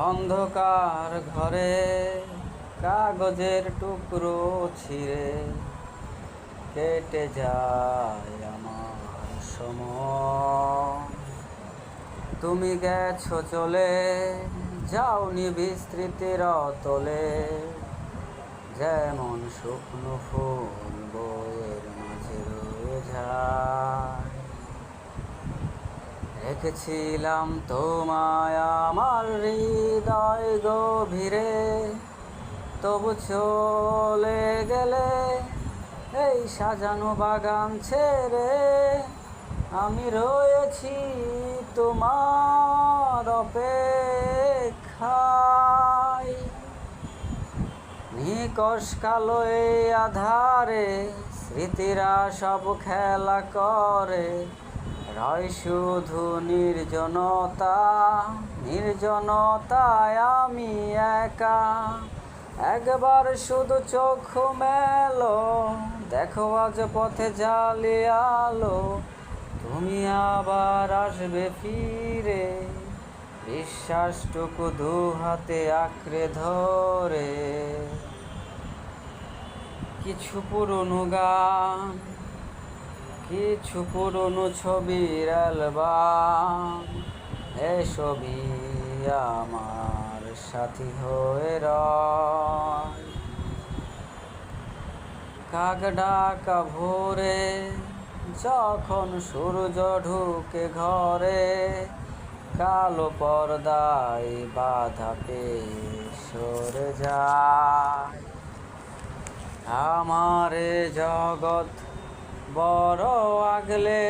অন্ধকার ঘরে কাগজের টুকরো ছিঁড়ে কেটে যায় আমার সময়। তুমি গেছো চলে, যাওনি বিস্তৃতির অতলে, যেমন শুকনো ফুল বইয়ের মাঝে রয়ে যায়। রেখেছিলাম তোমায় আমার হৃদয় গভীরে, তবু চলে গেলে এই সাজানো বাগান ছেড়ে। আমি রয়েছি তোমার অপেক্ষায়, নিকষ কালো এই আধারে স্মৃতিরা সব খেলা করে। রয় শুধু নির্জনতা, নির্জনতায় আমি একা। একবার শুধু চোখ মেলো, দেখো আজ পথে জালি আলো। তুমি আবার আসবে ফিরে, বিশ্বাসটুকু দু হাতে আঁকড়ে ধরে। কিছু পুরনো গান, কিছু পুরনো ছবির অ্যালবাম, এসবই আমার সাথী হয়ে রয়। কাক ডাকা ভোরে যখন সূর্য ঢুকে ঘরে, কালো পর্দায় বাধা পেয়ে সরে যায়। আমার জগৎ বড় আগলে।